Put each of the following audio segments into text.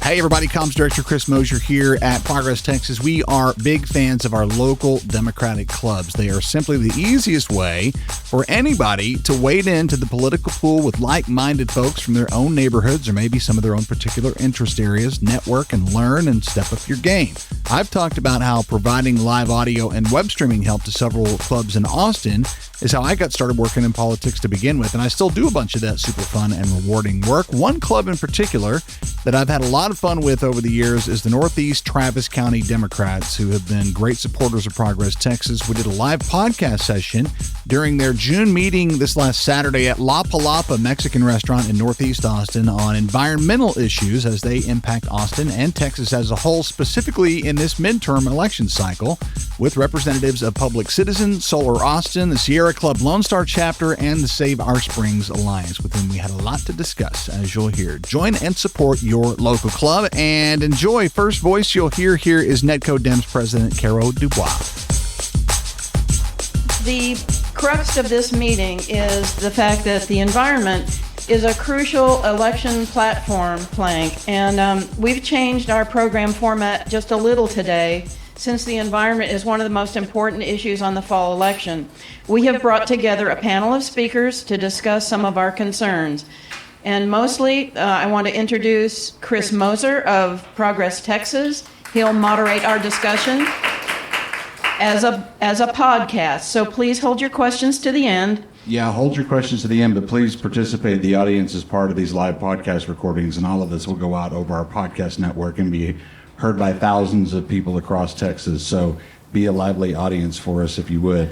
Hey everybody, Comms Director Chris Mosier here at Progress, Texas. We are big fans of our local Democratic clubs. They are simply the easiest way for anybody to wade into the political pool with like-minded folks from their own neighborhoods or maybe some of their own particular interest areas, network and learn and step up your game. I've talked about how providing live audio and web streaming help to several clubs in Austin is how I got started working in politics to begin with, and I still do a bunch of that super fun and rewarding work. One club in particular that I've had a lot of fun with over the years is the Northeast Travis County Democrats, who have been great supporters of Progress Texas. We did a live podcast session during their June meeting this last Saturday at La Palapa Mexican restaurant in Northeast Austin on environmental issues as they impact Austin and Texas as a whole, specifically in this midterm election cycle, with representatives of Public Citizen, Solar Austin, the Sierra Club Lone Star chapter, and the Save Our Springs Alliance, with whom we had a lot to discuss, as you'll hear. Join and support your local club and enjoy. First voice you'll hear here is NETCo Dems President Carol Dubois. The crux of this meeting is the fact that the environment is a crucial election platform plank, and we've changed our program format just a little today since the environment is one of the most important issues on the fall election. We have brought together a panel of speakers to discuss some of our concerns. And mostly, I want to introduce Chris Moser of Progress Texas. He'll moderate our discussion as a podcast. So please hold your questions to the end. Yeah, hold your questions to the end, but please participate. The audience is part of these live podcast recordings, and all of this will go out over our podcast network and be heard by thousands of people across Texas. So be a lively audience for us if you would.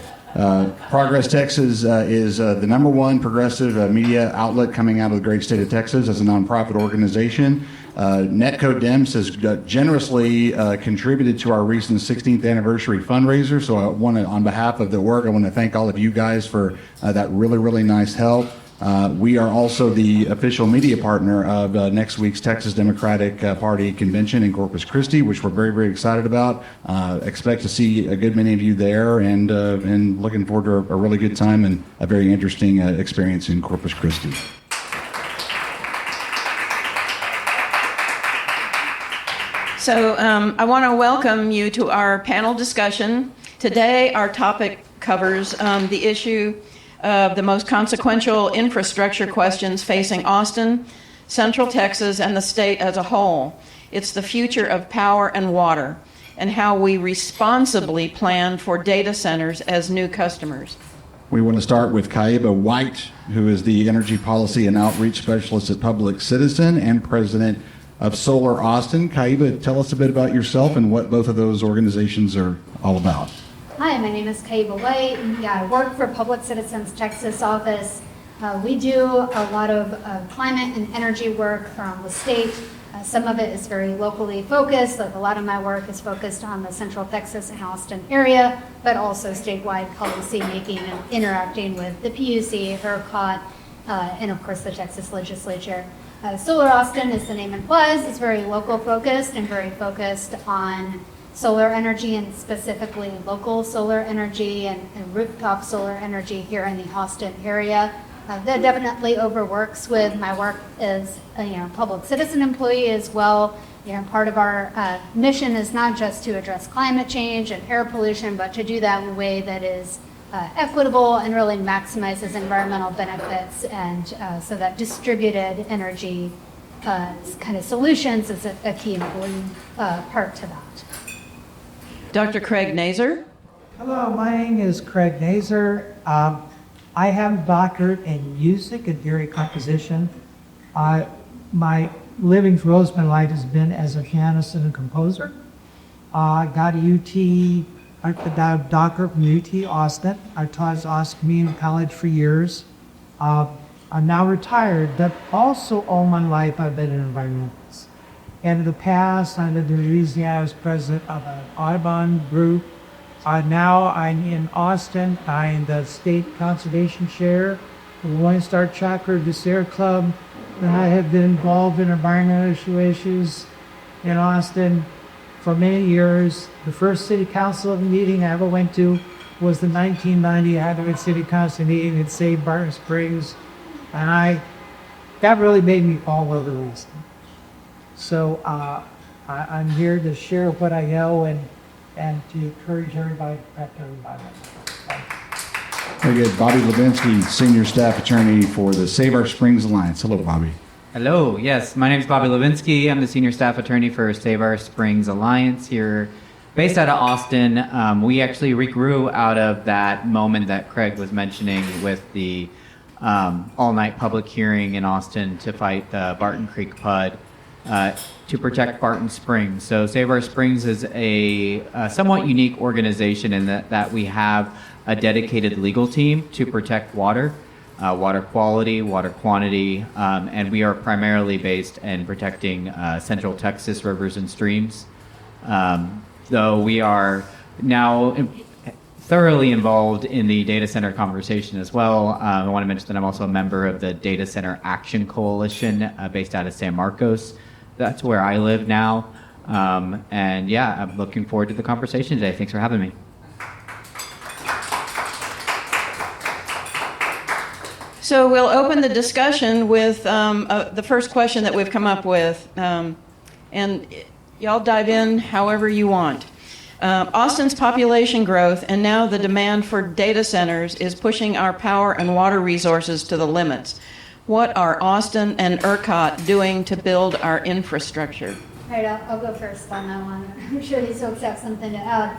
Progress Texas is the number one progressive media outlet coming out of the great state of Texas as a nonprofit organization. NETCo Dems has generously contributed to our recent 16th anniversary fundraiser. So I want to, on behalf of the org, I want to thank all of you guys for that really, really nice help. We are also the official media partner of next week's Texas Democratic Party convention in Corpus Christi, which we're very, very excited about. Expect to see a good many of you there, and looking forward to a really good time and a very interesting experience in Corpus Christi. So I want to welcome you to our panel discussion. Today, our topic covers the issue of the most consequential infrastructure questions facing Austin, Central Texas, and the state as a whole. It's the future of power and water, and how we responsibly plan for data centers as new customers. We want to start with Kaiba White, who is the Energy Policy and Outreach Specialist at Public Citizen and President of Solar Austin. Kaiba, tell us a bit about yourself and what both of those organizations are all about. Hi, my name is Kaiba White. I work for Public Citizens Texas office. We do a lot of climate and energy work from the state. Some of it is very locally focused, like a lot of my work is focused on the Central Texas and Austin area, but also statewide policy making and interacting with the PUC, ERCOT, and of course the Texas legislature. Solar Austin, as the name implies, is very local focused and very focused on solar energy, and specifically local solar energy and rooftop solar energy here in the Austin area. That definitely overworks with my work as a public citizen employee as well. Part of our mission is not just to address climate change and air pollution, but to do that in a way that is equitable and really maximizes environmental benefits, and so that distributed energy kind of solutions is a key important part to that. Dr. Craig Nazer. Hello, my name is Craig Nazer. I have a doctorate in music and theory composition. My living through most of my life has been as a pianist and a composer. I got a doctorate from UT Austin. I taught at Austin Community College for years. I'm now retired, but also all my life I've been an environmentalist. And in the past, I lived in Louisiana as president of an Audubon group. Now I'm in Austin. I'm the state conservation chair of the Lone Star chapter of the Sierra Club. And I have been involved in environmental issues in Austin for many years. The first city council meeting I ever went to was the 1990 Hathaway City Council meeting at Save Barton Springs. And that really made me fall over the list. So I'm here to share what I know and to encourage everybody to protect our environment. Thanks. Very good. Bobby Levinsky, Senior Staff Attorney for the Save Our Springs Alliance. Hello, Bobby. Hello, yes, my name is Bobby Levinsky. I'm the Senior Staff Attorney for Save Our Springs Alliance here, based out of Austin. We actually regrew out of that moment that Craig was mentioning with the all-night public hearing in Austin to fight the Barton Creek PUD to protect Barton Springs. So Save Our Springs is a somewhat unique organization in that we have a dedicated legal team to protect water. Water quality, water quantity, and we are primarily based in protecting Central Texas rivers and streams. Though we are now thoroughly involved in the data center conversation as well. I want to mention that I'm also a member of the Data Center Action Coalition based out of San Marcos. That's where I live now. And yeah, I'm looking forward to the conversation today. Thanks for having me. So we'll open the discussion with the first question that we've come up with. And y'all dive in however you want. Austin's population growth and now the demand for data centers is pushing our power and water resources to the limits. What are Austin and ERCOT doing to build our infrastructure? All right, I'll go first on that one. I'm sure these folks have something to add.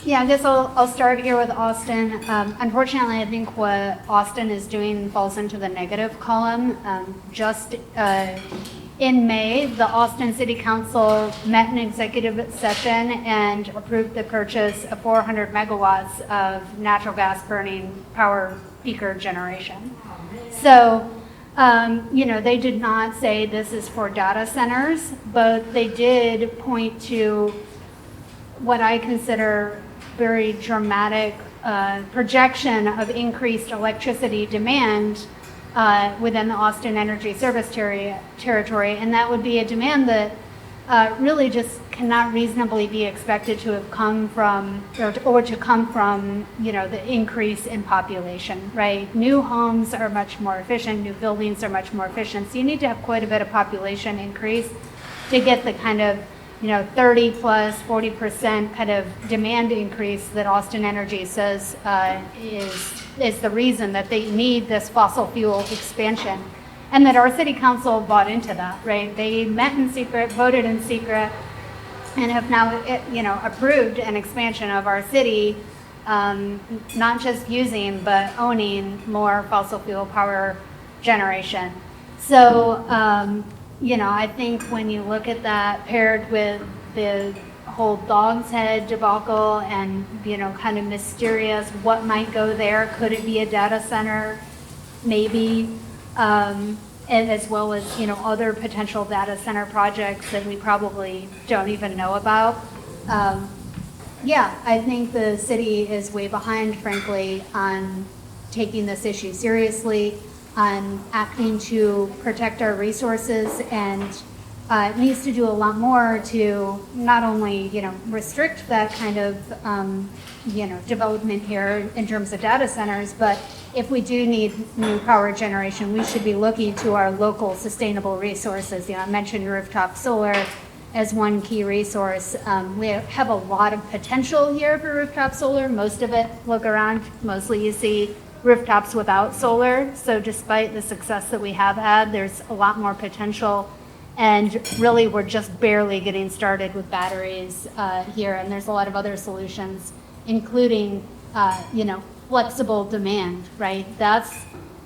Yeah, I guess I'll start here with Austin. Unfortunately, I think what Austin is doing falls into the negative column. Just in May, the Austin City Council met in executive session and approved the purchase of 400 megawatts of natural gas burning power peaker generation. So, they did not say this is for data centers, but they did point to what I consider very dramatic projection of increased electricity demand within the Austin Energy Service territory, and that would be a demand that really just cannot reasonably be expected to have come from, or to come from, the increase in population, right? New homes are much more efficient, new buildings are much more efficient, so you need to have quite a bit of population increase to get the kind of 30 plus 40% kind of demand increase that Austin Energy says is the reason that they need this fossil fuel expansion. And that our city council bought into that, right? They met in secret, voted in secret, and have now, approved an expansion of our city, not just using, but owning more fossil fuel power generation. So, I think when you look at that paired with the whole Dog's Head debacle and, kind of mysterious, what might go there? Could it be a data center? Maybe. And as well as, other potential data center projects that we probably don't even know about. I think the city is way behind, frankly, on taking this issue seriously, on acting to protect our resources, and it needs to do a lot more to not only, restrict that kind of, development here in terms of data centers, but if we do need new power generation, we should be looking to our local sustainable resources. I mentioned rooftop solar as one key resource. We have a lot of potential here for rooftop solar. Most of it, look around, mostly you see rooftops without solar. So despite the success that we have had, there's a lot more potential. And really, we're just barely getting started with batteries here. And there's a lot of other solutions, including, flexible demand, right? That's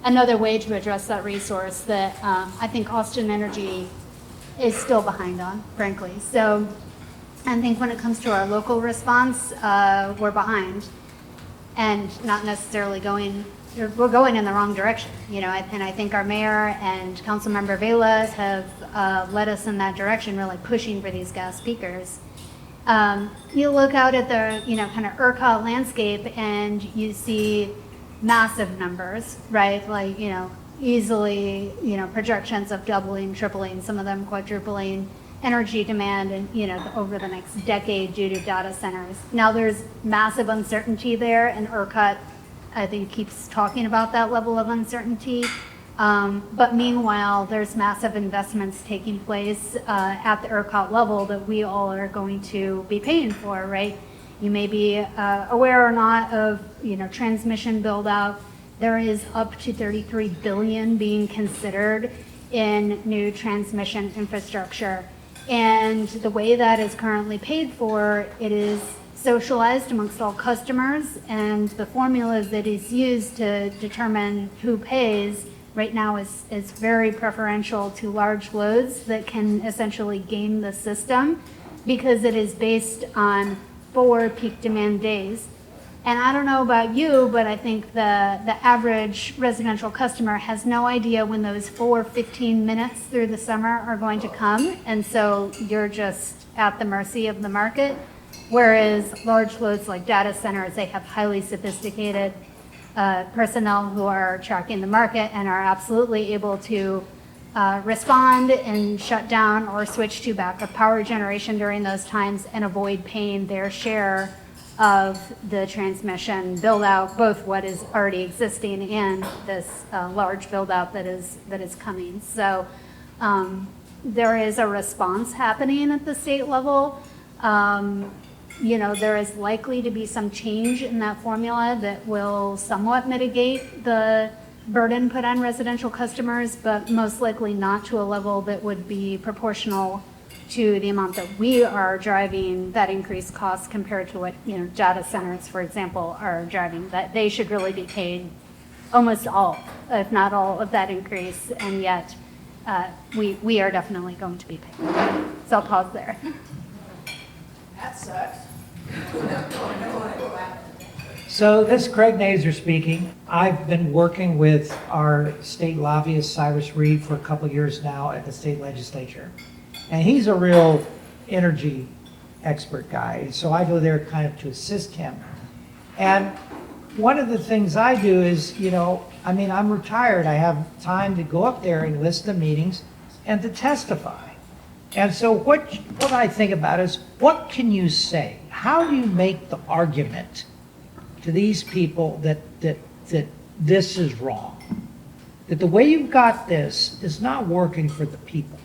another way to address that resource that I think Austin Energy is still behind on, frankly. So I think when it comes to our local response, we're behind and not necessarily we're going in the wrong direction, and I think our mayor and Councilmember Vela have led us in that direction, really pushing for these gas peakers. You look out at the, kind of ERCOT landscape and you see massive numbers, right? Like, easily, projections of doubling, tripling, some of them quadrupling energy demand and, over the next decade due to data centers. Now there's massive uncertainty there, and ERCOT, I think, keeps talking about that level of uncertainty. But meanwhile, there's massive investments taking place at the ERCOT level that we all are going to be paying for, right? You may be aware or not of, transmission build out. There is up to $33 billion being considered in new transmission infrastructure. And the way that is currently paid for, it is socialized amongst all customers, and the formulas that is used to determine who pays right now is very preferential to large loads that can essentially game the system because it is based on 4 peak demand days. And I don't know about you, but I think the average residential customer has no idea when those 4 15 minutes through the summer are going to come. And so you're just at the mercy of the market. Whereas large loads like data centers, they have highly sophisticated personnel who are tracking the market and are absolutely able to respond and shut down or switch to backup power generation during those times and avoid paying their share of the transmission build out, both what is already existing and this large build out that is coming. So there is a response happening at the state level. There is likely to be some change in that formula that will somewhat mitigate the burden put on residential customers, but most likely not to a level that would be proportional to the amount that we are driving that increased cost compared to what, data centers, for example, are driving. That they should really be paid almost all, if not all, of that increase, and yet we are definitely going to be paid. So I'll pause there. That sucks. So this is Craig Nazer speaking. I've been working with our state lobbyist, Cyrus Reed, for a couple of years now at the state legislature. And he's a real energy expert guy. So I go there kind of to assist him. And one of the things I do is, I'm retired. I have time to go up there and listen to meetings and to testify. And so what I think about is, what can you say? How do you make the argument to these people that this is wrong? That the way you've got this is not working for the people.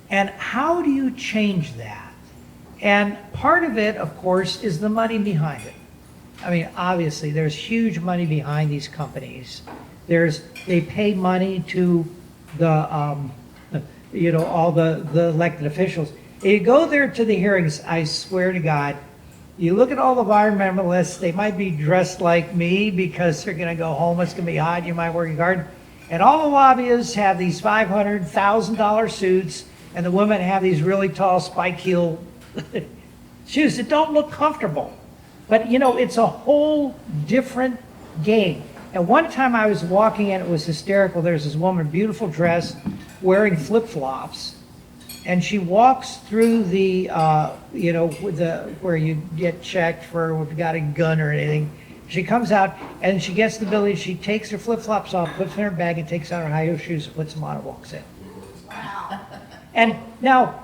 And how do you change that? And part of it, of course, is the money behind it. I mean, obviously, there's huge money behind these companies. They pay money to the all the elected officials. You go there to the hearings, I swear to God, you look at all the environmentalists, they might be dressed like me because they're going to go home, it's going to be hot, you might work in the garden. And all the lobbyists have these $500, $1,000 suits, and the women have these really tall spike heel shoes that don't look comfortable. But it's a whole different game. And one time I was walking in, it was hysterical. There's this woman, beautiful dress, wearing flip-flops, and she walks through the, where you get checked for if you got a gun or anything. She comes out and she gets the building. She takes her flip-flops off, puts them in her bag, and takes out her high heel shoes, puts them on, and walks in. Wow. And now,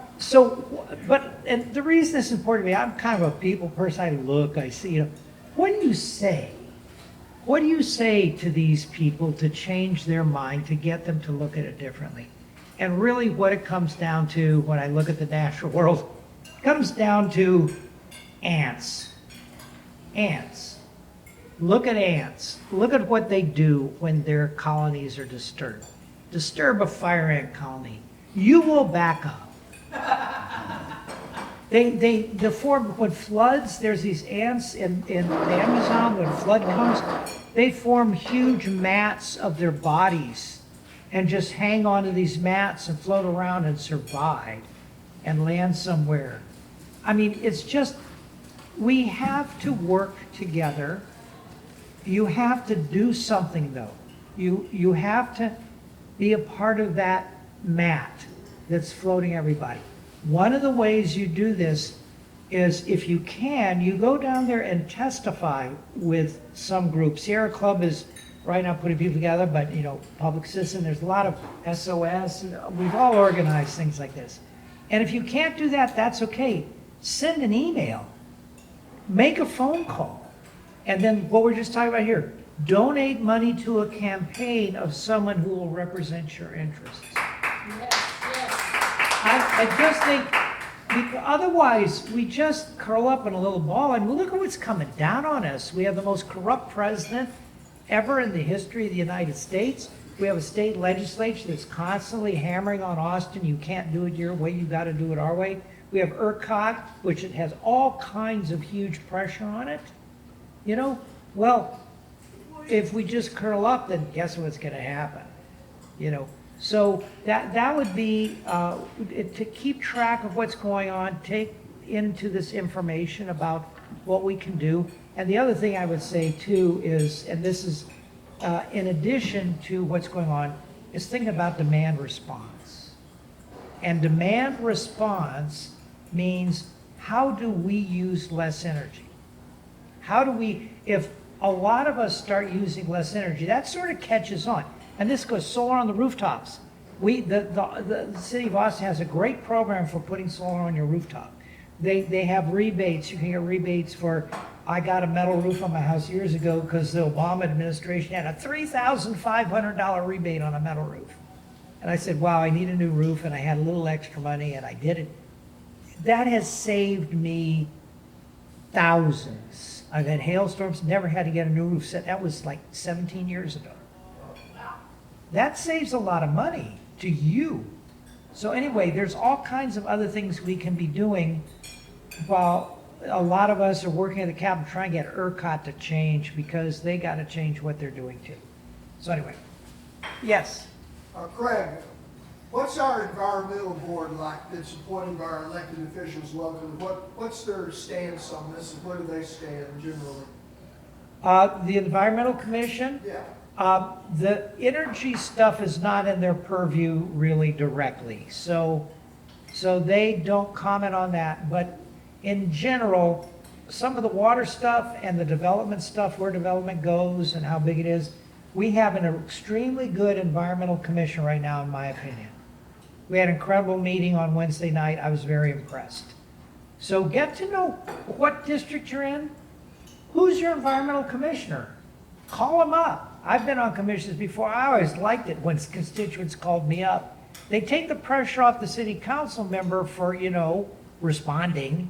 and the reason this is important to me, I'm kind of a people person. I look, I see. What do you say? What do you say to these people to change their mind, to get them to look at it differently? And really what it comes down to when I look at the natural world, it comes down to ants. Ants. Look at ants. Look at what they do when their colonies are disturbed. Disturb a fire ant colony. You will back up. They form, when floods, there's these ants in the Amazon, when flood comes, they form huge mats of their bodies and just hang onto these mats and float around and survive and land somewhere. I mean, it's just, we have to work together. You have to do something though. You have to be a part of that mat that's floating everybody. One of the ways you do this is, if you can, you go down there and testify with some group. Sierra Club is right now putting people together, but Public Citizen, there's a lot of SOS. We've all organized things like this. And if you can't do that, that's okay. Send an email, make a phone call. And then what we're just talking about here, donate money to a campaign of someone who will represent your interests. I just think, otherwise, we just curl up in a little ball, and look at what's coming down on us. We have the most corrupt president ever in the history of the United States. We have a state legislature that's constantly hammering on Austin, you can't do it your way, you got to do it our way. We have ERCOT, which it has all kinds of huge pressure on it. You know, well, if we just curl up, then guess what's going to happen? You know, so that would be to keep track of what's going on, take into this information about what we can do. And the other thing I would say too is, and this is in addition to what's going on, is thinking about demand response. And demand response means, how do we use less energy? How do we, if a lot of us start using less energy, that sort of catches on. And this goes solar on the rooftops. The city of Austin has a great program for putting solar on your rooftop. They have rebates. You can get rebates for, I got a metal roof on my house years ago because the Obama administration had a $3,500 rebate on a metal roof. And I said, wow, I need a new roof, and I had a little extra money, and I did it. That has saved me thousands. I've had hailstorms, never had to get a new roof set. That was like 17 years ago. That saves a lot of money to you. So anyway, there's all kinds of other things we can be doing while a lot of us are working at the Capitol trying to get ERCOT to change, because they got to change what they're doing too. So anyway, yes. Craig, what's our environmental board like that's appointed by our elected officials locally? What's their stance on this, and where do they stand generally? The Environmental Commission? Yeah. The energy stuff is not in their purview really directly, so they don't comment on that. But in general, some of the water stuff and the development stuff, where development goes and how big it is, we have an extremely good environmental commission right now, in my opinion. We had an incredible meeting on Wednesday night. I was very impressed. So get to know what district you're in. Who's your environmental commissioner? Call them up. I've been on commissions before. I always liked it when constituents called me up. They take the pressure off the city council member for, you know, responding,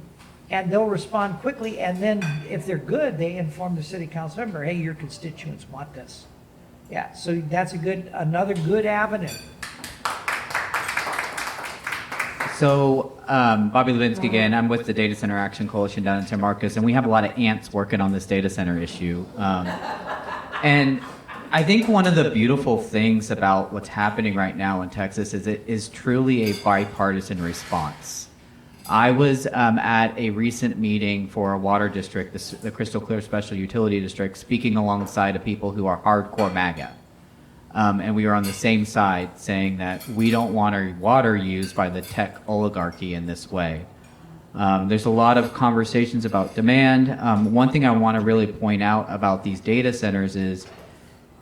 and they'll respond quickly. And then if they're good, they inform the city council member, hey, your constituents want this. Yeah, so that's another good avenue. So, Bobby Levinsky again, I'm with the Data Center Action Coalition down in San Marcos, and we have a lot of ants working on this data center issue. And I think one of the beautiful things about what's happening right now in Texas is it is truly a bipartisan response. I was at a recent meeting for a water district, the Crystal Clear Special Utility District, speaking alongside of people who are hardcore MAGA. And we were on the same side saying that we don't want our water used by the tech oligarchy in this way. There's a lot of conversations about demand. One thing I want to really point out about these data centers is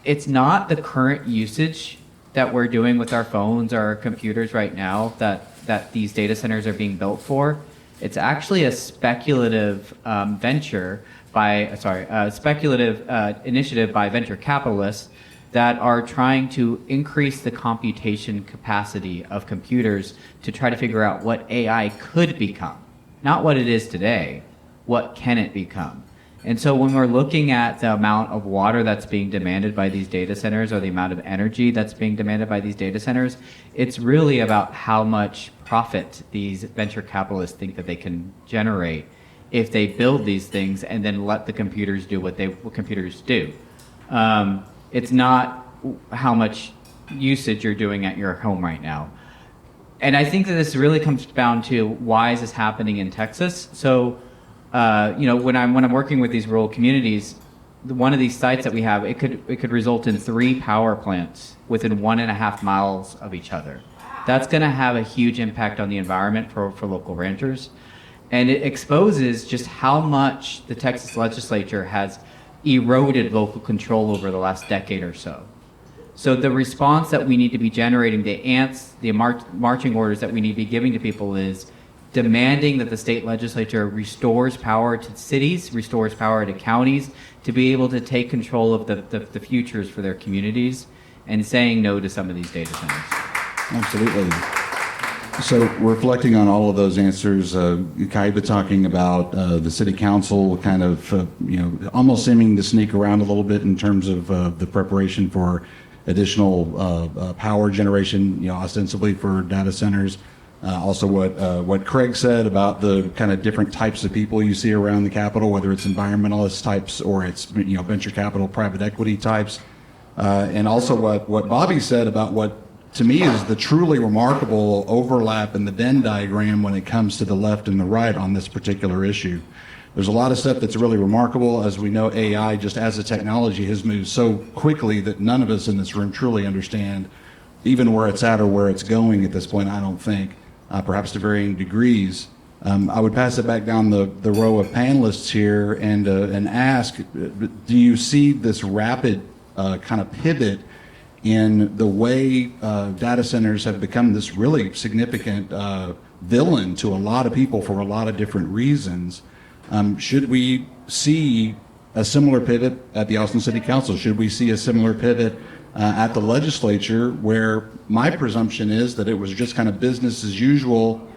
it's not the current usage that we're doing with our phones or our computers right now that these data centers are being built for. It's actually a speculative initiative by venture capitalists that are trying to increase the computation capacity of computers to try to figure out what AI could become. Not what it is today, what can it become? And so when we're looking at the amount of water that's being demanded by these data centers, or the amount of energy that's being demanded by these data centers, it's really about how much profit these venture capitalists think that they can generate if they build these things and then let the computers do what computers do. It's not how much usage you're doing at your home right now. And I think that this really comes down to, why is this happening in Texas? So, when I'm working with these rural communities, one of these sites that we have, it could result in 3 power plants within 1.5 miles of each other. That's going to have a huge impact on the environment for local ranchers. And it exposes just how much the Texas legislature has eroded local control over the last decade or so. So the response that we need to be generating, the ants, the marching orders that we need to be giving to people is, demanding that the state legislature restores power to cities, restores power to counties to be able to take control of the futures for their communities, and saying no to some of these data centers. Absolutely. So reflecting on all of those answers, Kaiba talking about the city council kind of, almost seeming to sneak around a little bit in terms of the preparation for additional power generation, ostensibly for data centers. Also what Craig said about the kind of different types of people you see around the Capitol, whether it's environmentalist types or it's, venture capital, private equity types. And also what Bobby said about what to me is the truly remarkable overlap in the Venn diagram when it comes to the left and the right on this particular issue. There's a lot of stuff that's really remarkable. As we know, AI, just as a technology, has moved so quickly that none of us in this room truly understand even where it's at or where it's going at this point, I don't think, perhaps to varying degrees. I would pass it back down the row of panelists here and ask, do you see this rapid kind of pivot in the way data centers have become this really significant villain to a lot of people for a lot of different reasons? Should we see a similar pivot at the Austin City Council? Should we see a similar pivot at the legislature, where my presumption is that it was just kind of business as usual,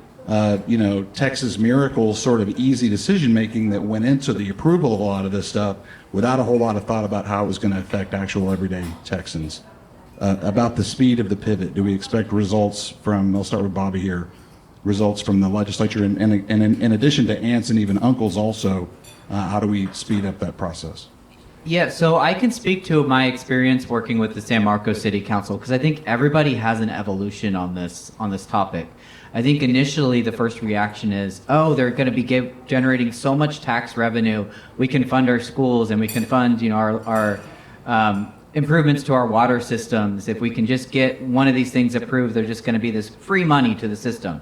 Texas miracle sort of easy decision making that went into the approval of a lot of this stuff without a whole lot of thought about how it was going to affect actual everyday Texans? About the speed of the pivot, do we expect results from, I'll start with Bobby here, results from the legislature, and in addition to aunts and even uncles also, how do we speed up that process? Yeah, so I can speak to my experience working with the San Marcos City Council, because I think everybody has an evolution on this topic. I think initially the first reaction is, oh, they're going to be generating so much tax revenue, we can fund our schools and we can fund our improvements to our water systems. If we can just get one of these things approved, there's just going to be this free money to the system.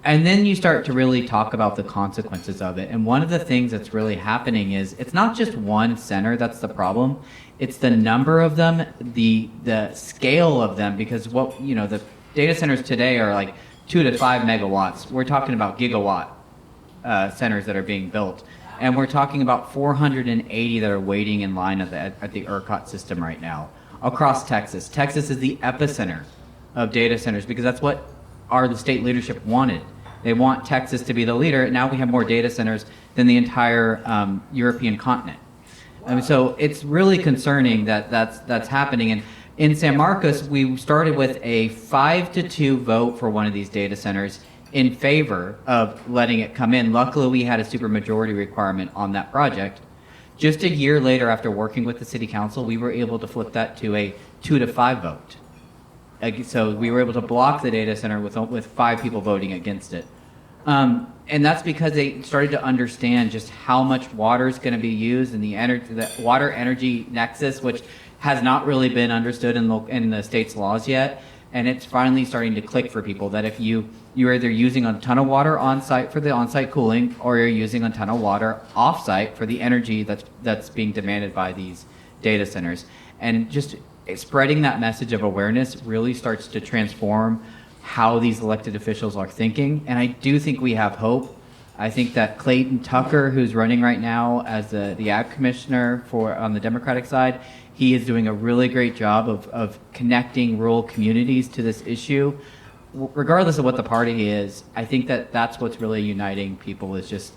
And then you start to really talk about the consequences of it. And one of the things that's really happening is it's not just one center that's the problem. It's the number of them, the scale of them, because the data centers today are like 2 to 5 megawatts. We're talking about gigawatt centers that are being built. And we're talking about 480 that are waiting in line at the ERCOT system right now across Texas. Texas is the epicenter of data centers because that's what the state leadership wanted. They want Texas to be the leader. Now we have more data centers than the entire European continent. And so it's really concerning that that's happening. And in San Marcos, we started with a 5-2 vote for one of these data centers in favor of letting it come in. Luckily, we had a supermajority requirement on that project. Just a year later, after working with the city council, we were able to flip that to a 2-5 vote. So we were able to block the data center with 5 people voting against it. And that's because they started to understand just how much water is going to be used in the water energy nexus, which has not really been understood in the state's laws yet. And it's finally starting to click for people that if you're either using a ton of water on site for the on-site cooling, or you're using a ton of water off-site for the energy that's being demanded by these data centers. And just spreading that message of awareness really starts to transform how these elected officials are thinking. And I do think we have hope. I think that Clayton Tucker, who's running right now as the ag commissioner on the Democratic side, he is doing a really great job of connecting rural communities to this issue. Regardless of what the party is, I think that's what's really uniting people, is just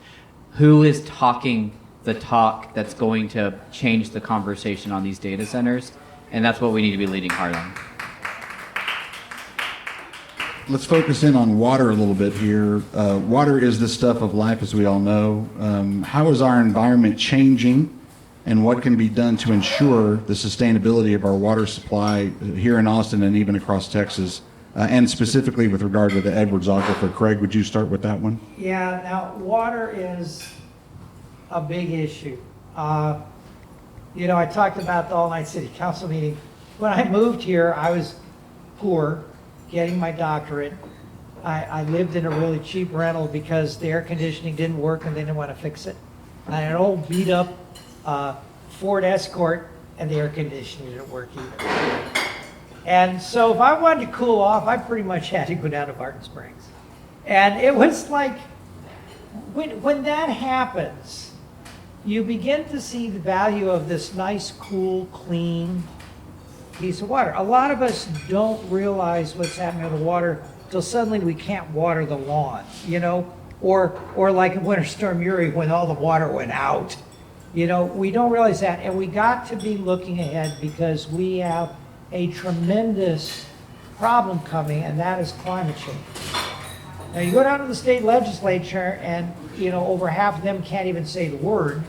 who is talking the talk that's going to change the conversation on these data centers. And that's what we need to be leading hard on. Let's focus in on water a little bit here. Water is the stuff of life, as we all know. How is our environment changing, and what can be done to ensure the sustainability of our water supply here in Austin and even across Texas, and specifically with regard to the Edwards Aquifer? Craig, would you start with that one? Yeah, now water is a big issue. I talked about the all-night city council meeting. When I moved here, I was poor, getting my doctorate. I lived in a really cheap rental because the air conditioning didn't work and they didn't want to fix it. I had an old beat up Ford Escort and the air conditioning didn't work either. And so if I wanted to cool off, I pretty much had to go down to Barton Springs. And it was like, when that happens, you begin to see the value of this nice, cool, clean piece of water. A lot of us don't realize what's happening to the water till suddenly we can't water the lawn, you know? Or like in Winter Storm Uri, when all the water went out. You know, we don't realize that, and we got to be looking ahead because we have a tremendous problem coming, and that is climate change. Now, you go down to the state legislature, and, you know, over half of them can't even say the word,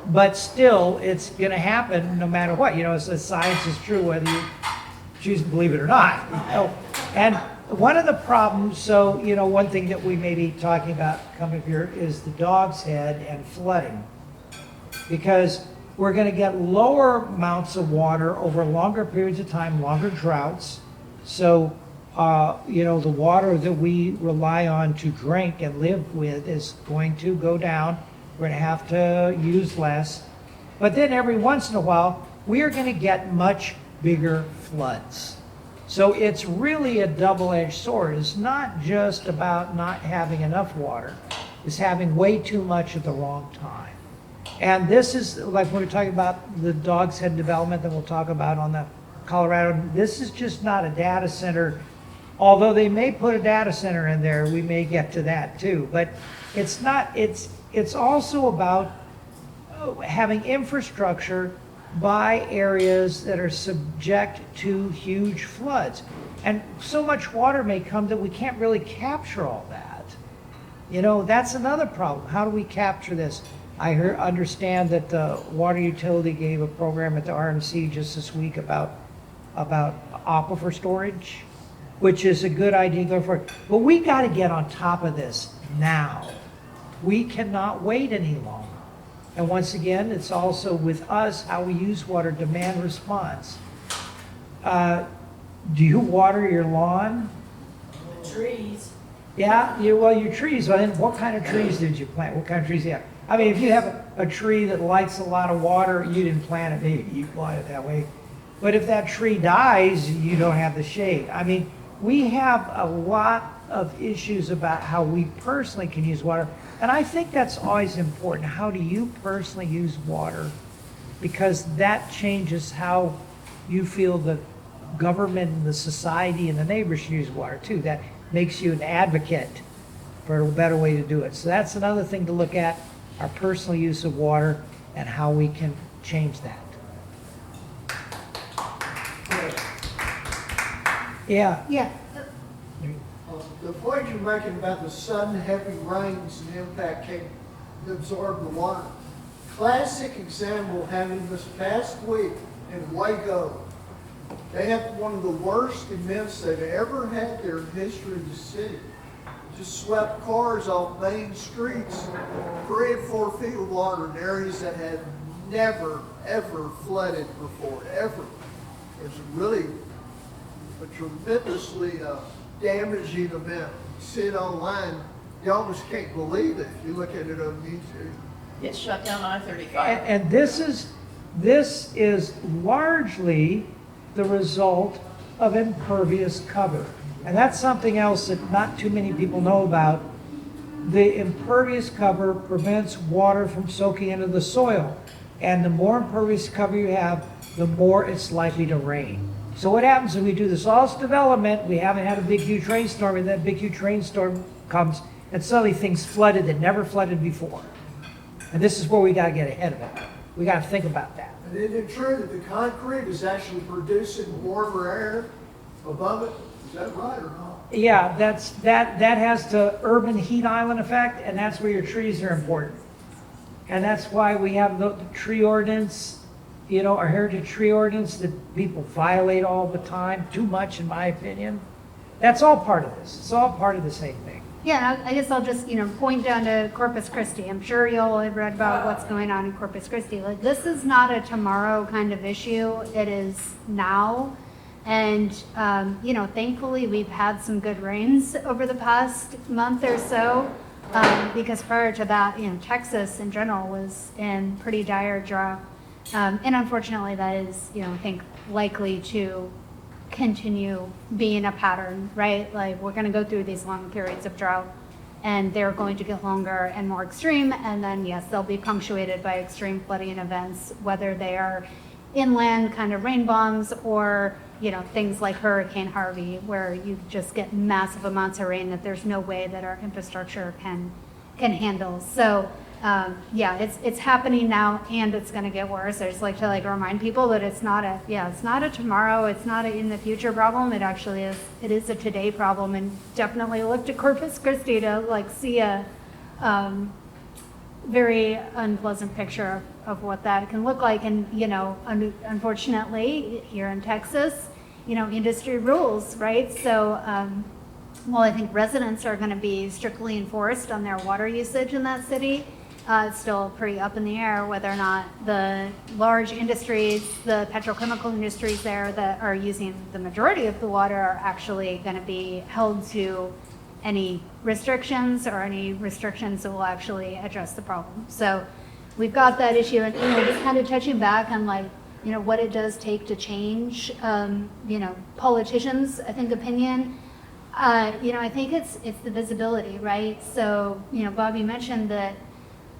but still, it's going to happen no matter what. You know, the science is true whether you choose to believe it or not. You know? And one of the problems, so, you know, one thing that we may be talking about coming here is the dog's head and flooding. Because we're going to get lower amounts of water over longer periods of time, longer droughts. So, you know, the water that we rely on to drink and live with is going to go down. We're going to have to use less. But then every once in a while, we are going to get much bigger floods. So it's really a double-edged sword. It's not just about not having enough water. It's having way too much at the wrong time. And this is, like when we're talking about the dog's head development that we'll talk about on the Colorado, this is just not a data center. Although they may put a data center in there, we may get to that too. But it's not, it's also about having infrastructure by areas that are subject to huge floods. And so much water may come that we can't really capture all that. You know, that's another problem. How do we capture this? I understand that the water utility gave a program at the RMC just this week about aquifer storage, which is a good idea going forward. But we got to get on top of this now. We cannot wait any longer. And once again, it's also with us how we use water, demand response. Do you water your lawn? The trees. Yeah, well, your trees. Well, then what kind of trees did you plant? What kind of trees do you have? I mean, if you have a tree that likes a lot of water, you didn't plant it, maybe you plant it that way. But if that tree dies, you don't have the shade. I mean, we have a lot of issues about how we personally can use water. And I think that's always important. How do you personally use water? Because that changes how you feel the government and the society and the neighbors should use water too. That makes you an advocate for a better way to do it. So that's another thing to look at, our personal use of water and how we can change that. Yeah. Yeah. The point you're making about the sudden heavy rains and the impact can absorb the water. Classic example having this past week in Waco. They had one of the worst events they've ever had there in the history of the city. Just swept cars off main streets, 3 and 4 feet of water in areas that had never, ever flooded before, ever. It was really a tremendously damaging event. You see it online, you almost can't believe it if you look at it on YouTube. It shut down I-35. And this is largely the result of impervious cover. And that's something else that not too many people know about. The impervious cover prevents water from soaking into the soil. And the more impervious cover you have, the more it's likely to rain. So what happens when we do this all this development, we haven't had a big huge rainstorm, and that big huge rainstorm comes, and suddenly things flooded that never flooded before. And this is where we got to get ahead of it. We got to think about that. And isn't it true that the concrete is actually producing warmer air above it? Is that right or not? Yeah, that has the urban heat island effect, and that's where your trees are important. And that's why we have the tree ordinance, you know, our heritage tree ordinance that people violate all the time, too much in my opinion. That's all part of this. It's all part of the same thing. Yeah, I guess I'll just, point down to Corpus Christi. I'm sure you all have read about what's going on in Corpus Christi. Like, this is not a tomorrow kind of issue. It is now. And, thankfully we've had some good rains over the past month or so. Because prior to that, Texas in general was in pretty dire drought. And unfortunately that is, I think likely to continue being a pattern, right? Like, we're going to go through these long periods of drought, and they're going to get longer and more extreme, and then yes, they'll be punctuated by extreme flooding events, whether they are inland kind of rain bombs or, you know, things like Hurricane Harvey, where you just get massive amounts of rain that there's no way that our infrastructure can handle. So yeah, it's happening now, and it's going to get worse. I just like to remind people that it's not a tomorrow, it's not a in the future problem. It actually is. It is a today problem, and definitely look to Corpus Christi to see a very unpleasant picture of what that can look like. And unfortunately, here in Texas, industry rules, right? So while I think residents are going to be strictly enforced on their water usage in that city, it's still pretty up in the air whether or not the large industries, the petrochemical industries there that are using the majority of the water are actually going to be held to any restrictions or any restrictions that will actually address the problem. So we've got that issue, and just kind of touching back on what it does take to change politicians, I think, opinion. I think it's the visibility, right? So Bobby mentioned that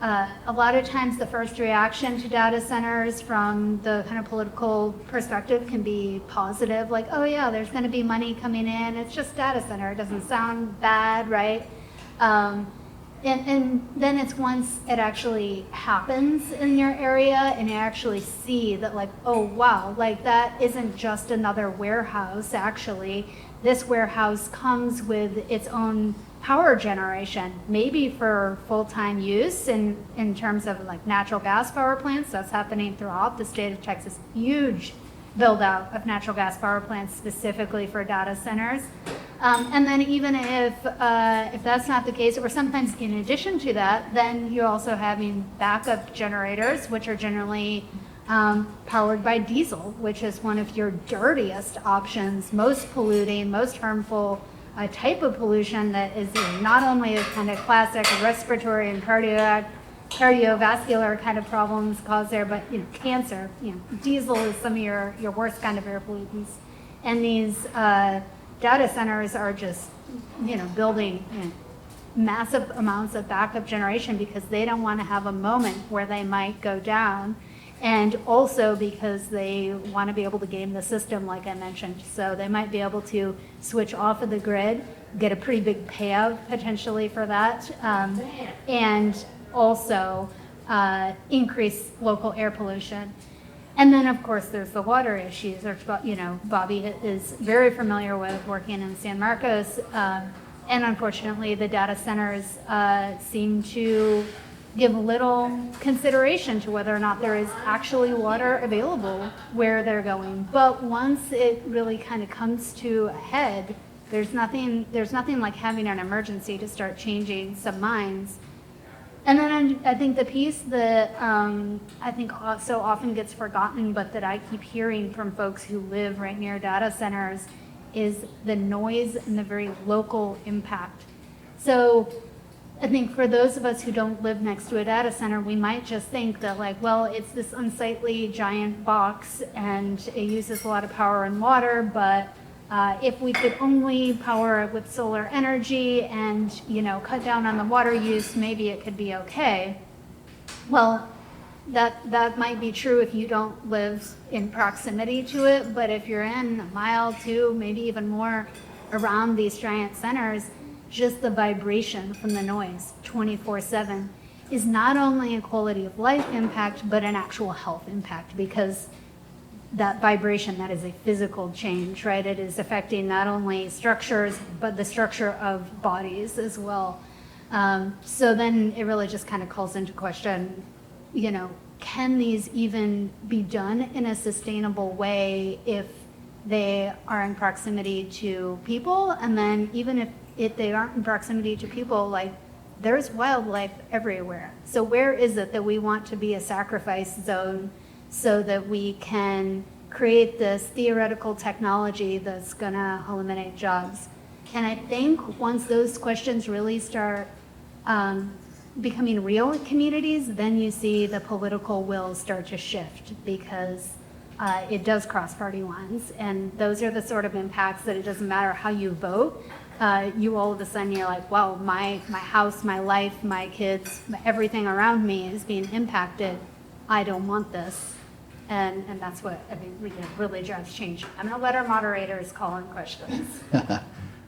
a lot of times the first reaction to data centers from the kind of political perspective can be positive, like, oh yeah, there's going to be money coming in, it's just data center, it doesn't sound bad, right? And then it's once it actually happens in your area and you actually see that, like, oh wow, like that isn't just another warehouse. Actually, this warehouse comes with its own power generation, maybe for full-time use in terms of natural gas power plants. That's happening throughout the state of Texas. Huge build out of natural gas power plants specifically for data centers. And then even if that's not the case, or sometimes in addition to that, then you're also having backup generators, which are generally powered by diesel, which is one of your dirtiest options, most polluting, most harmful type of pollution that is not only a kind of classic respiratory and cardiovascular kind of problems caused there, but cancer. Diesel is some of your worst kind of air pollutants, and these data centers are just building massive amounts of backup generation because they don't want to have a moment where they might go down. And also because they want to be able to game the system, like I mentioned. So they might be able to switch off of the grid, get a pretty big payout potentially for that, and also increase local air pollution. And then, of course, there's the water issues, which Bobby is very familiar with working in San Marcos. And unfortunately, the data centers seem to give little consideration to whether or not there is actually water available where they're going. But once it really kind of comes to a head, there's nothing like having an emergency to start changing some minds. And then I think the piece that I think so often gets forgotten, but that I keep hearing from folks who live right near data centers, is the noise and the very local impact. So I think for those of us who don't live next to a data center, we might just think that, like, well, it's this unsightly giant box and it uses a lot of power and water, but if we could only power it with solar energy and, cut down on the water use, maybe it could be okay. Well, that might be true if you don't live in proximity to it, but if you're in a mile, 2, maybe even more around these giant centers, just the vibration from the noise 24/7 is not only a quality of life impact, but an actual health impact, because that vibration, that is a physical change, right? It is affecting not only structures, but the structure of bodies as well. So then it really just kind of calls into question, can these even be done in a sustainable way if they are in proximity to people? And then even if they aren't in proximity to people, like, there's wildlife everywhere. So where is it that we want to be a sacrifice zone so that we can create this theoretical technology that's going to eliminate jobs? And I think once those questions really start becoming real in communities, then you see the political will start to shift, because it does cross party lines. And those are the sort of impacts that it doesn't matter how you vote. You all of a sudden you're like, well, my house, my life, my kids, everything around me is being impacted. I don't want this. And that's what, I mean, really drives change. I'm going to let our moderators call in questions.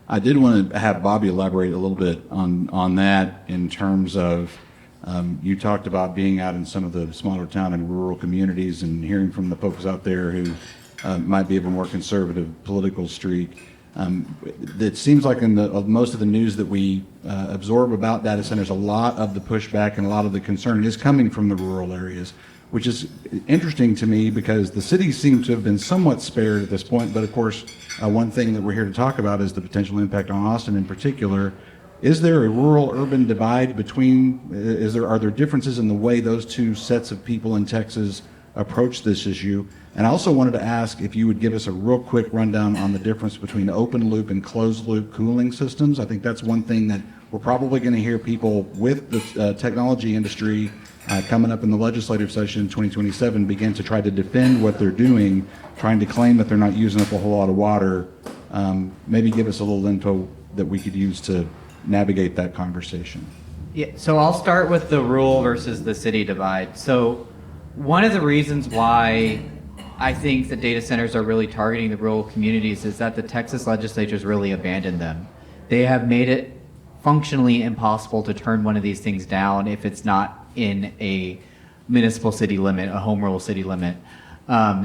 I did want to have Bobby elaborate a little bit on that in terms of, you talked about being out in some of the smaller town and rural communities and hearing from the folks out there who might be of a more conservative political streak. It seems like in most of the news that we absorb about data centers, a lot of the pushback and a lot of the concern is coming from the rural areas, which is interesting to me because the cities seem to have been somewhat spared at this point. But of course, one thing that we're here to talk about is the potential impact on Austin in particular. Is there a rural-urban divide between, are there differences in the way those two sets of people in Texas approach this issue? And I also wanted to ask if you would give us a real quick rundown on the difference between open loop and closed loop cooling systems. I think that's one thing that we're probably going to hear people with the technology industry coming up in the legislative session in 2027 begin to try to defend what they're doing, trying to claim that they're not using up a whole lot of water. Maybe give us a little info that we could use to navigate that conversation. Yeah, so I'll start with the rural versus the city divide. So one of the reasons why I think the data centers are really targeting the rural communities is that the Texas legislature's really abandoned them. They have made it functionally impossible to turn one of these things down if it's not in a municipal city limit, a home rule city limit.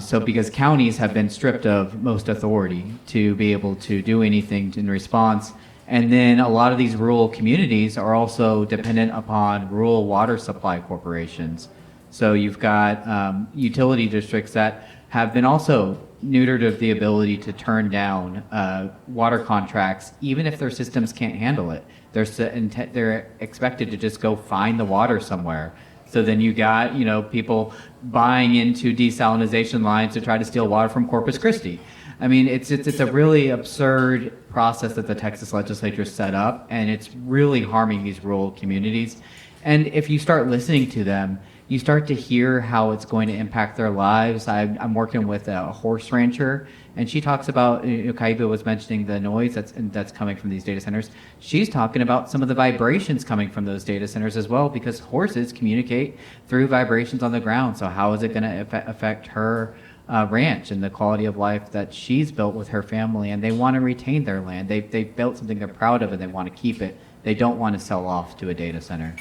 So because counties have been stripped of most authority to be able to do anything in response. And then a lot of these rural communities are also dependent upon rural water supply corporations. So you've got utility districts that have been also neutered of the ability to turn down water contracts, even if their systems can't handle it. They're expected to just go find the water somewhere. So then you got, people buying into desalination lines to try to steal water from Corpus Christi. I mean, it's a really absurd process that the Texas legislature set up, and it's really harming these rural communities. And if you start listening to them, you start to hear how it's going to impact their lives. I'm working with a horse rancher, and she talks about, Kaiba was mentioning the noise that's coming from these data centers. She's talking about some of the vibrations coming from those data centers as well, because horses communicate through vibrations on the ground. So how is it going to affect her ranch and the quality of life that she's built with her family? And they want to retain their land. They've built something they're proud of, and they want to keep it. They don't want to sell off to a data center.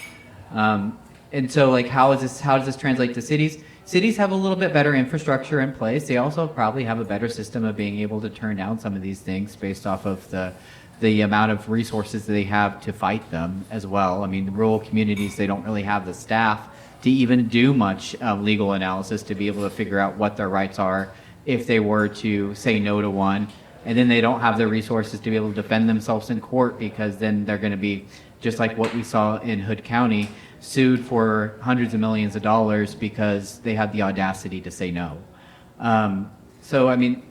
And so, how does this translate to cities? Cities have a little bit better infrastructure in place. They also probably have a better system of being able to turn down some of these things based off of the amount of resources that they have to fight them as well. I mean, the rural communities, they don't really have the staff to even do much legal analysis to be able to figure out what their rights are if they were to say no to one. And then they don't have the resources to be able to defend themselves in court, because then they're going to be, just like what we saw in Hood County, sued for hundreds of millions of dollars because they had the audacity to say no. So, I mean,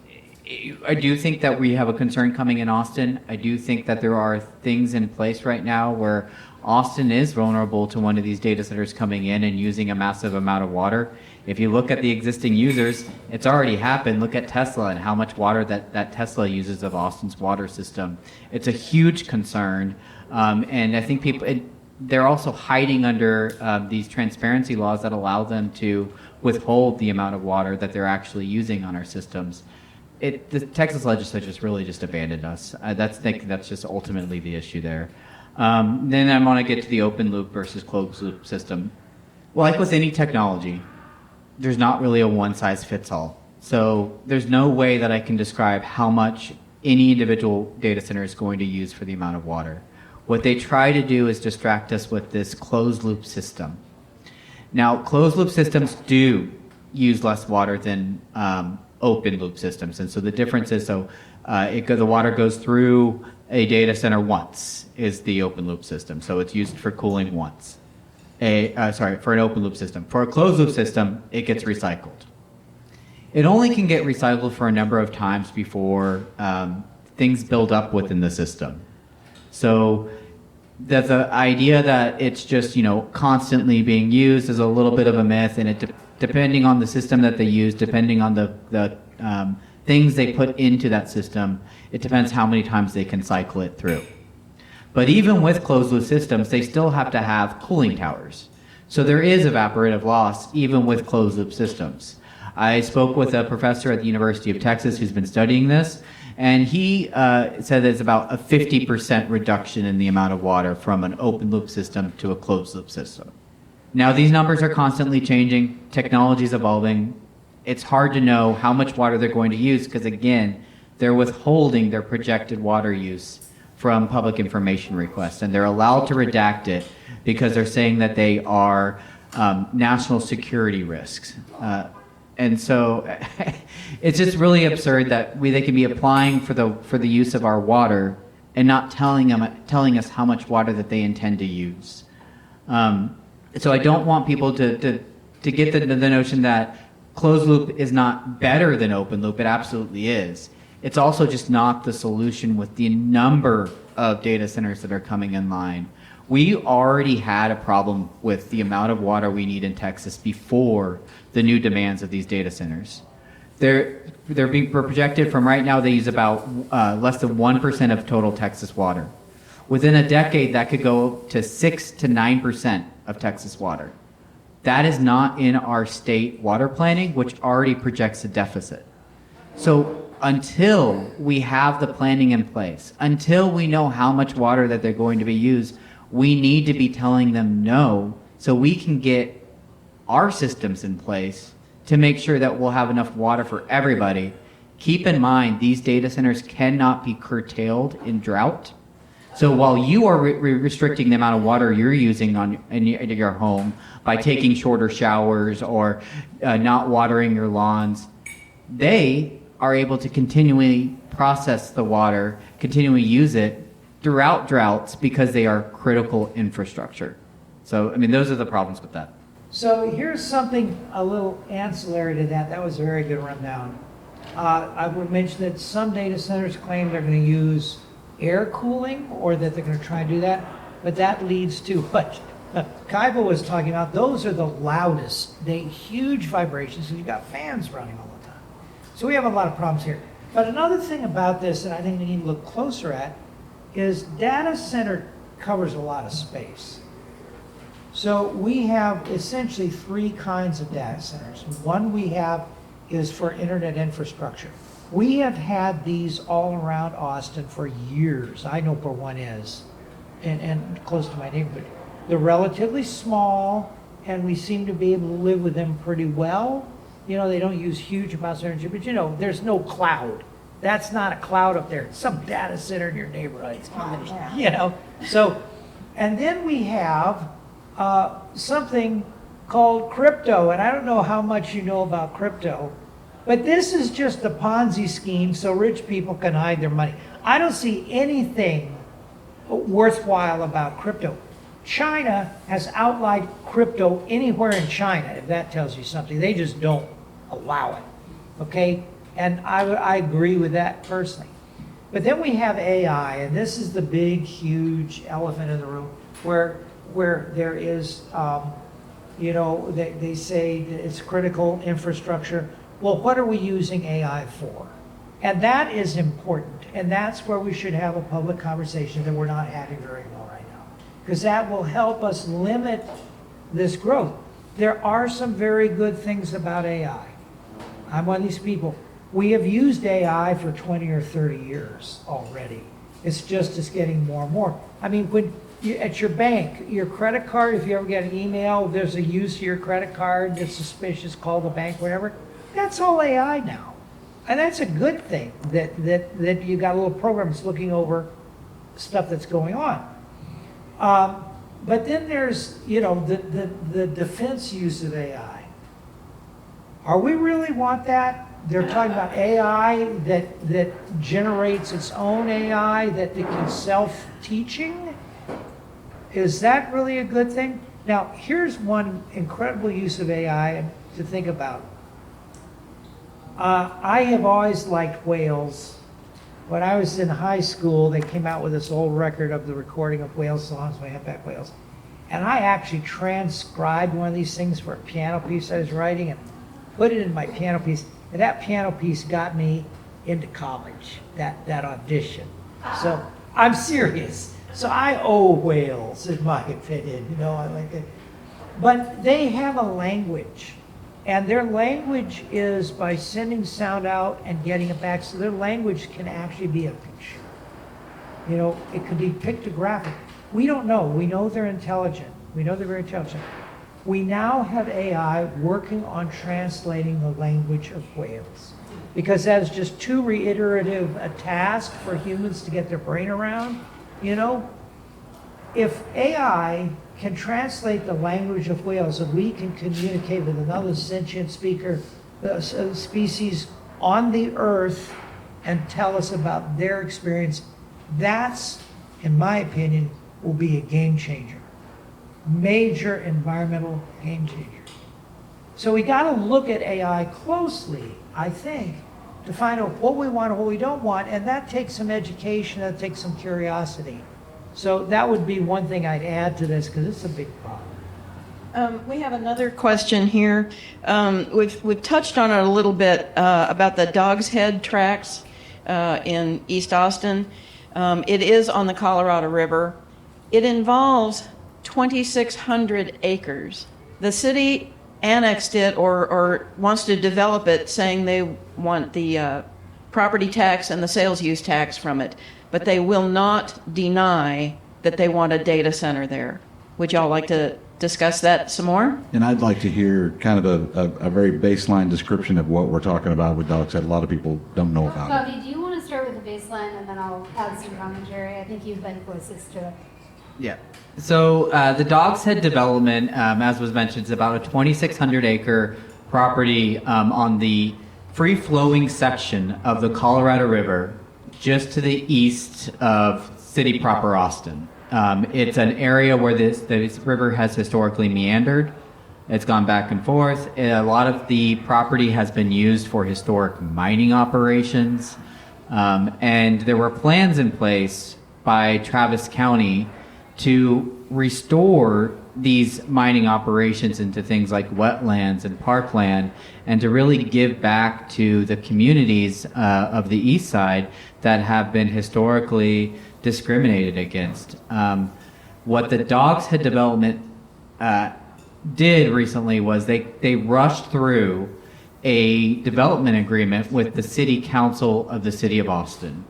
I do think that we have a concern coming in Austin. I do think that there are things in place right now where Austin is vulnerable to one of these data centers coming in and using a massive amount of water. If you look at the existing users, it's already happened. Look at Tesla and how much water that Tesla uses of Austin's water system. It's a huge concern. And I think they're also hiding under these transparency laws that allow them to withhold the amount of water that they're actually using on our systems. The Texas legislature has really just abandoned us. I think that's just ultimately the issue there. Then I want to get to the open loop versus closed loop system. Like with any technology, there's not really a one size fits all. So there's no way that I can describe how much any individual data center is going to use for the amount of water. What they try to do is distract us with this closed loop system. Now, closed loop systems do use less water than open loop systems. And so the difference is, the water goes through a data center once is the open loop system. So it's used for cooling once. For an open loop system. For a closed loop system, it gets recycled. It only can get recycled for a number of times before things build up within the system. So the idea that it's just, constantly being used is a little bit of a myth, and depending on the system that they use, depending on the things they put into that system, it depends how many times they can cycle it through. But even with closed loop systems, they still have to have cooling towers. So there is evaporative loss even with closed loop systems. I spoke with a professor at the University of Texas who's been studying this, and he said there's about a 50% reduction in the amount of water from an open loop system to a closed loop system. Now, these numbers are constantly changing. Technology is evolving. It's hard to know how much water they're going to use because, again, they're withholding their projected water use from public information requests, and they're allowed to redact it because they're saying that they are national security risks. And so it's just really absurd that they can be applying for the use of our water and not telling us how much water that they intend to use. So I don't want people to get the notion that closed loop is not better than open loop. It absolutely is. It's also just not the solution with the number of data centers that are coming in line. We already had a problem with the amount of water we need in Texas before the new demands of these data centers. They're being projected from right now, they use about less than 1% of total Texas water. Within a decade, that could go to 6 to 9% of Texas water. That is not in our state water planning, which already projects a deficit. So until we have the planning in place, until we know how much water that they're going to be used, we need to be telling them no so we can get our systems in place to make sure that we'll have enough water for everybody. Keep in mind, these data centers cannot be curtailed in drought. So while you are restricting the amount of water you're using in your home by taking shorter showers or not watering your lawns, they are able to continually process the water, continually use it throughout droughts because they are critical infrastructure. So, I mean, those are the problems with that. So here's something a little ancillary to that. That was a very good rundown. I would mention that some data centers claim they're going to use air cooling or that they're going to try and do that, but that leads to what Kaiba was talking about. Those are the loudest, they huge vibrations, and you've got fans running all the time. So we have a lot of problems here. But another thing about this that I think we need to look closer at is data center covers a lot of space. So we have essentially three kinds of data centers. One we have is for internet infrastructure. We have had these all around Austin for years. I know where one is, and close to my neighborhood. They're relatively small, and we seem to be able to live with them pretty well. You know, they don't use huge amounts of energy, but you know, there's no cloud. That's not a cloud up there. It's some data center in your neighborhood. You know, so, and then we have something called crypto, and I don't know how much you know about crypto, but this is just a Ponzi scheme so rich people can hide their money. I don't see anything worthwhile about crypto. China has outlawed crypto anywhere in China, if that tells you something. They just don't allow it, okay? And I agree with that personally. But then we have AI, and this is the big, huge elephant in the room, where there is, you know, they say it's critical infrastructure. Well, what are we using AI for? And that is important, and that's where we should have a public conversation that we're not having very well right now, because that will help us limit this growth. There are some very good things about AI. I'm one of these people. We have used AI for 20 or 30 years already. It's getting more and more. I mean, when at your bank, your credit card, if you ever get an email, there's a use of your credit card that's suspicious, call the bank, whatever. That's all AI now. And that's a good thing that you got a little program that's looking over stuff that's going on. But then there's, you know, the defense use of AI. Are we really want that? They're talking about AI that generates its own AI, that it can self-teaching. Is that really a good thing? Now, here's one incredible use of AI to think about. I have always liked whales. When I was in high school, they came out with this old record of the recording of whale songs by humpback whales. And I actually transcribed one of these things for a piano piece I was writing and put it in my piano piece. And that piano piece got me into college, that audition. So I'm serious. So I owe whales, in my opinion, you know, I like it. But they have a language, and their language is by sending sound out and getting it back. So their language can actually be a picture. You know, it could be pictographic. We don't know. We know they're intelligent. We know they're very intelligent. We now have AI working on translating the language of whales, because that is just too reiterative a task for humans to get their brain around. You know, if AI can translate the language of whales and we can communicate with another sentient species on the earth and tell us about their experience, that's, in my opinion, will be a game changer. Major environmental game changer. So we got to look at AI closely, I think, to find out what we want and what we don't want, and that takes some education, that takes some curiosity. So that would be one thing I'd add to this, because it's a big problem. We have another question here. We've touched on it a little bit about the Dog's Head tracks in East Austin. It is on the Colorado River. It involves 2,600 acres. The city annexed it or wants to develop it, saying they want the property tax and the sales use tax from it, but they will not deny that they want a data center there. Would y'all like to discuss that some more? And I'd like to hear kind of a very baseline description of what we're talking about with Dog's Head. A lot of people don't know about it. Bobby, do you want to start with the baseline and then I'll add some commentary? I think you've been closest to it. Yeah. So the Dog's Head development, as was mentioned, is about a 2,600 acre property on the free-flowing section of the Colorado River, just to the east of city proper Austin. It's an area where this river has historically meandered. It's gone back and forth. A lot of the property has been used for historic mining operations. And there were plans in place by Travis County to restore these mining operations into things like wetlands and parkland, and to really give back to the communities of the east side that have been historically discriminated against. What the Dog's Head development did recently was they rushed through a development agreement with the city council of the city of Austin.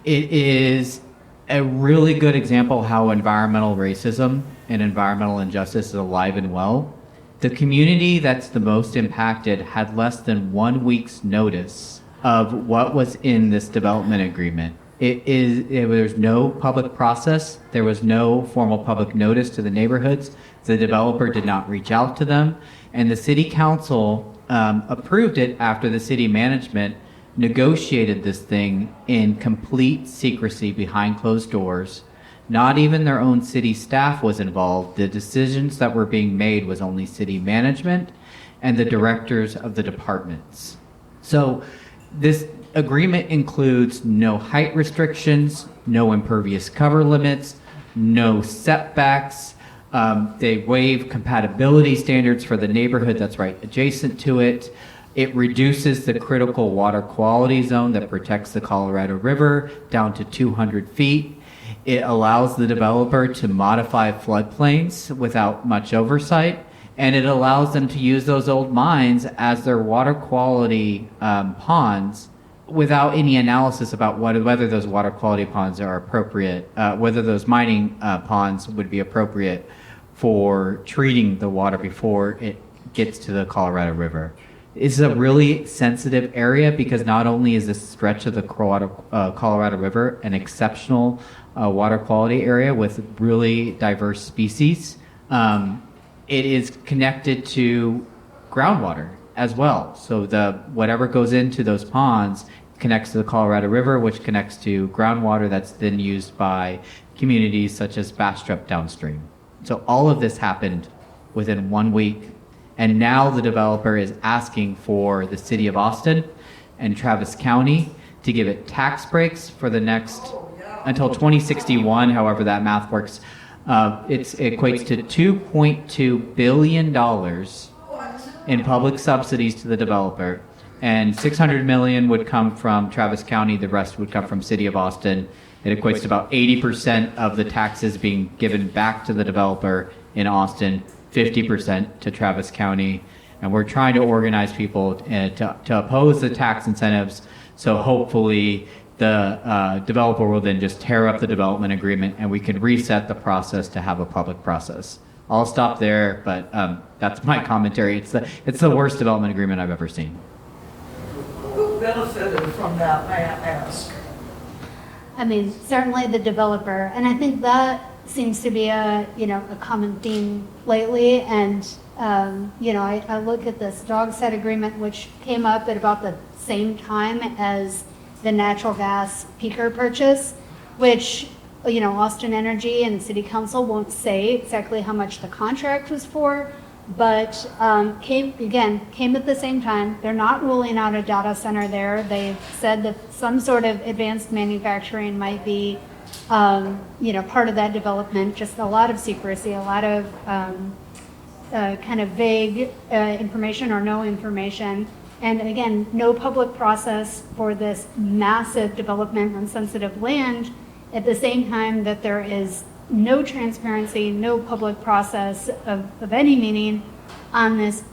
It is a really good example how environmental racism and environmental injustice is alive and well. The community that's the most impacted had less than 1 week's notice of what was in this development agreement. There was no public process. There was no formal public notice to the neighborhoods. The developer did not reach out to them. And the city council approved it after the city management negotiated this thing in complete secrecy behind closed doors. Not even their own city staff was involved. The decisions that were being made was only city management and the directors of the departments. So this agreement includes no height restrictions, no impervious cover limits, no setbacks. They waive compatibility standards for the neighborhood that's right adjacent to it. It reduces the critical water quality zone that protects the Colorado River down to 200 feet. It allows the developer to modify floodplains without much oversight, and it allows them to use those old mines as their water quality ponds without any analysis about whether those water quality ponds are appropriate, whether those mining ponds would be appropriate for treating the water before it gets to the Colorado River. It's a really sensitive area because not only is this stretch of the Colorado River an exceptional water quality area with really diverse species, it is connected to groundwater as well. So whatever goes into those ponds connects to the Colorado River, which connects to groundwater that's then used by communities such as Bastrop downstream. So all of this happened within 1 week. And now the developer is asking for the city of Austin and Travis County to give it tax breaks for the next, until 2061, however that math works, It equates to $2.2 billion in public subsidies to the developer, and $600 million would come from Travis County. The rest would come from City of Austin. It equates to about 80% of the taxes being given back to the developer in Austin, 50% to Travis County. And we're trying to organize people to oppose the tax incentives. So hopefully the developer will then just tear up the development agreement and we can reset the process to have a public process. I'll stop there, but that's my commentary. It's the worst development agreement I've ever seen. Who benefited from that, may I ask? I mean, certainly the developer, and I think that seems to be a common theme lately. And I look at this dog set agreement, which came up at about the same time as the natural gas peaker purchase, which Austin Energy and City Council won't say exactly how much the contract was for, but came at the same time. They're not ruling out a data center there. They've said that some sort of advanced manufacturing might be, part of that development. Just a lot of secrecy, a lot of kind of vague information or no information. And again, no public process for this massive development on sensitive land, at the same time that there is no transparency, no public process of any meaning on this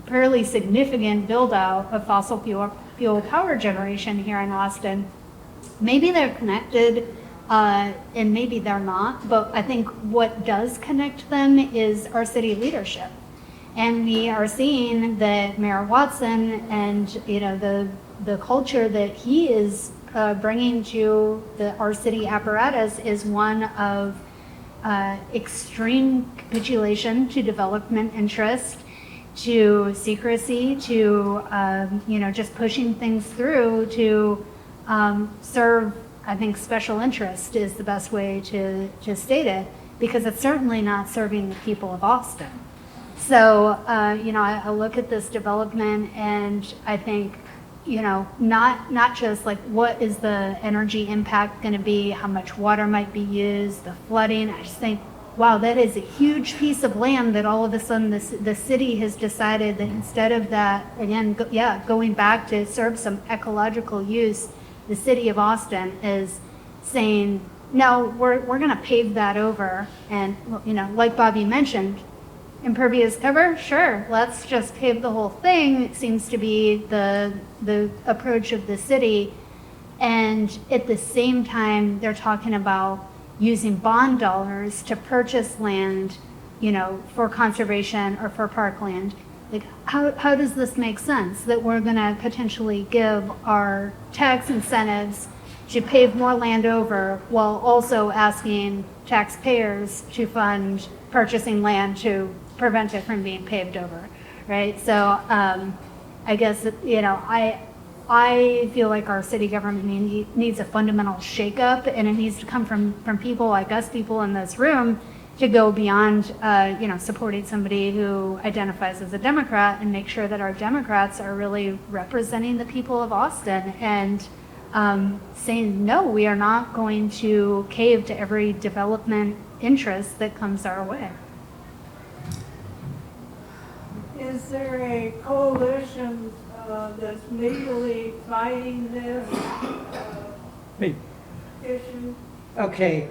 fairly significant build out of fossil fuel power generation here in Austin. Maybe they're connected and maybe they're not, but I think what does connect them is our city leadership. And we are seeing that Mayor Watson and the culture that he is bringing to our city apparatus is one of extreme capitulation to development interest, to secrecy, to just pushing things through to serve. I think special interest is the best way to state it, because it's certainly not serving the people of Austin. So, I look at this development and I think, not just like what is the energy impact going to be, how much water might be used, the flooding. I just think, wow, that is a huge piece of land that all of a sudden the city has decided that instead of that, again, going back to serve some ecological use, the city of Austin is saying, no, we're going to pave that over. And, like Bobby mentioned, impervious cover, sure, let's just pave the whole thing. It seems to be the approach of the city. And at the same time, they're talking about using bond dollars to purchase land, for conservation or for parkland. Like, how does this make sense that we're going to potentially give our tax incentives to pave more land over while also asking taxpayers to fund purchasing land to prevent it from being paved over, right? So I guess, I feel like our city government needs a fundamental shakeup, and it needs to come from people like us, people in this room, to go beyond, supporting somebody who identifies as a Democrat, and make sure that our Democrats are really representing the people of Austin and saying, no, we are not going to cave to every development interest that comes our way. Is there a coalition that's legally fighting this issue? Okay,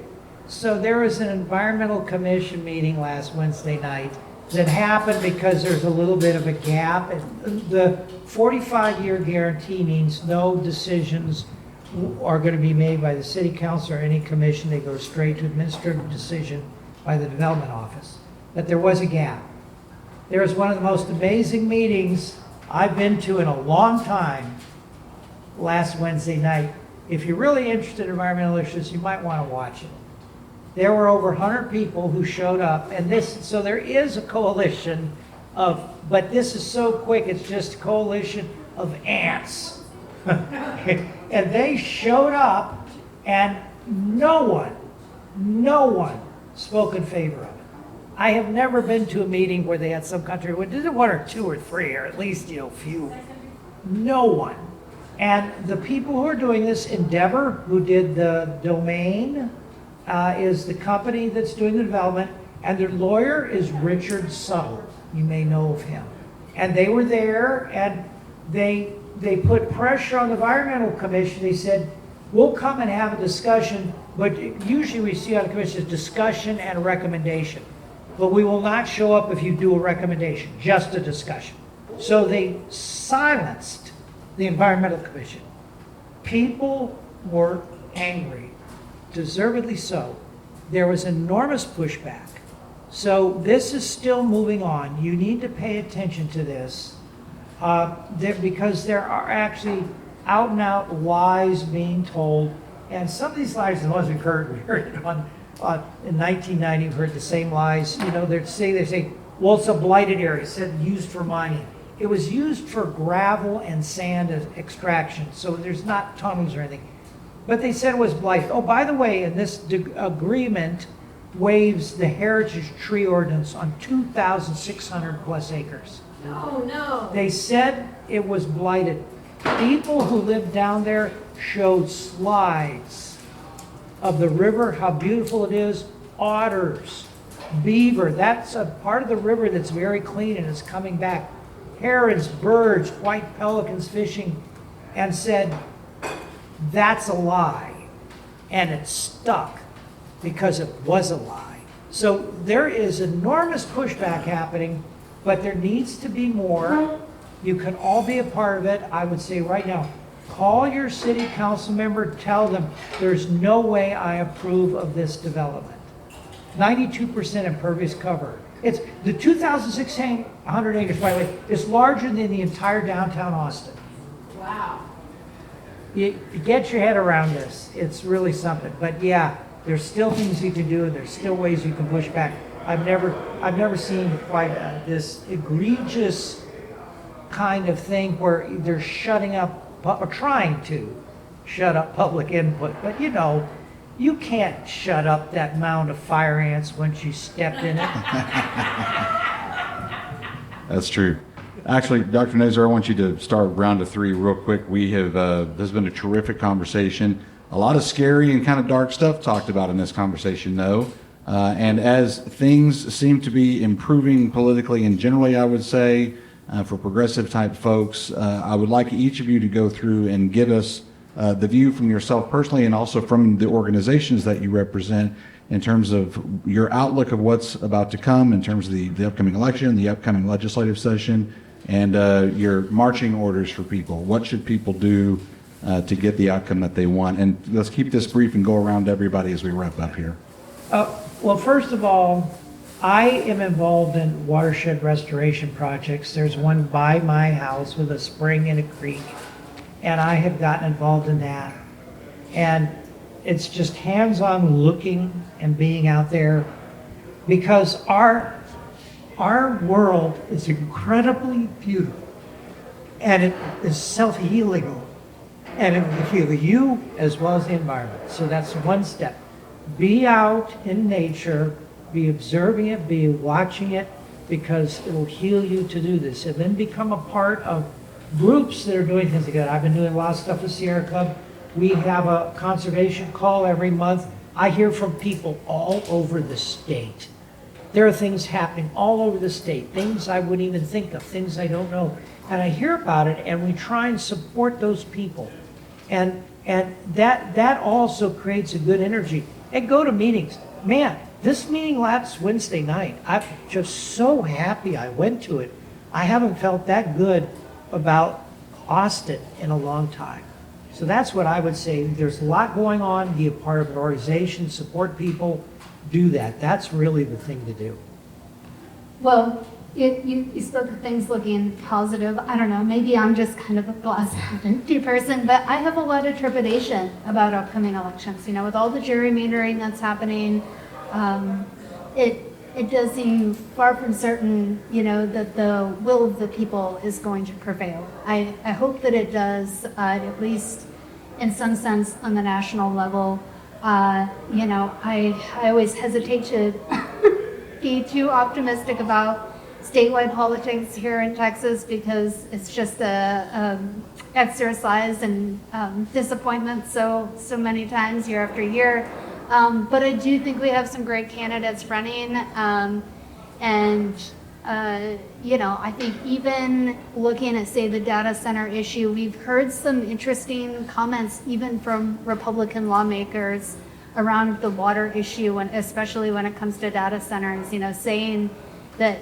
so there was an environmental commission meeting last Wednesday night that happened because there's a little bit of a gap. The 45-year guarantee means no decisions are going to be made by the city council or any commission. They go straight to administrative decision by the development office. But there was a gap. There was one of the most amazing meetings I've been to in a long time last Wednesday night. If you're really interested in environmental issues, you might want to watch it. There were over 100 people who showed up, and so there is a coalition but this is so quick, it's just a coalition of ants. And they showed up, and no one spoke in favor of it. I have never been to a meeting where they had some country, one or two or three, or at least, few. No one. And the people who are doing this, Endeavor, who did the domain, is the company that's doing the development, and their lawyer is Richard Suttle. You may know of him. And they were there, and they put pressure on the Environmental Commission. They said, we'll come and have a discussion, but usually we see on the commission is discussion and a recommendation. But we will not show up if you do a recommendation, just a discussion. So they silenced the Environmental Commission. People were angry, deservedly so. There was enormous pushback. So this is still moving on. You need to pay attention to this because there are actually out and out lies being told. And some of these lies, the ones we heard it in 1990, we heard the same lies. You know, they say, well, it's a blighted area. It said used for mining. It was used for gravel and sand extraction, so there's not tunnels or anything. But they said it was blighted. Oh, by the way, and this agreement waives the heritage tree ordinance on 2,600 plus acres. No. They said it was blighted. People who lived down there showed slides of the river, how beautiful it is, otters, beaver. That's a part of the river that's very clean and is coming back. Herons, birds, white pelicans fishing, and said, that's a lie. And it stuck because it was a lie. So there is enormous pushback happening, but there needs to be more. You can all be a part of it. I would say right now, call your city council member, tell them there's no way I approve of this development. 92% impervious cover. It's the 2,600 acres, by the way, is larger than the entire downtown Austin. Wow. You get your head around this. It's really something. But yeah, there's still things you can do, and there's still ways you can push back. I've never seen quite this egregious kind of thing where they're shutting up or trying to shut up public input. But you know, you can't shut up that mound of fire ants once you stepped in it. That's true. Actually, Dr. Nazar, I want you to start round of three real quick. We have, this has been a terrific conversation. A lot of scary and kind of dark stuff talked about in this conversation, though. And as things seem to be improving politically and generally, I would say, for progressive type folks, I would like each of you to go through and give us the view from yourself personally and also from the organizations that you represent in terms of your outlook of what's about to come in terms of the upcoming election, the upcoming legislative session, and your marching orders for people. What should people do to get the outcome that they want? And let's keep this brief and go around to everybody as we wrap up here. Well, first of all, I am involved in watershed restoration projects. There's one by my house with a spring and a creek, and I have gotten involved in that. And it's just hands-on looking and being out there because our world is incredibly beautiful and it is self-healing and it will heal you as well as the environment. So that's one step. Be out in nature, be observing it, be watching it, because it will heal you to do this. And then become a part of groups that are doing things together. I've been doing a lot of stuff with Sierra Club. We have a conservation call every month. I hear from people all over the state. There are things happening all over the state, things I wouldn't even think of, things I don't know. And I hear about it, and we try and support those people. And that also creates a good energy. And go to meetings. Man, this meeting last Wednesday night, I'm just so happy I went to it. I haven't felt that good about Austin in a long time. So that's what I would say. There's a lot going on. Be a part of an organization, support people, do that. That's really the thing to do. Well, you spoke of things looking positive. I don't know, maybe I'm just kind of a glass half empty person, but I have a lot of trepidation about upcoming elections. You know, with all the gerrymandering that's happening, it does seem far from certain, you know, that the will of the people is going to prevail. I hope that it does, at least in some sense on the national level. You know, I always hesitate to be too optimistic about statewide politics here in Texas because it's just a exercise in disappointment so many times year after year. But I do think we have some great candidates running. I think even looking at, say, the data center issue, we've heard some interesting comments even from Republican lawmakers around the water issue, and especially when it comes to data centers, saying that,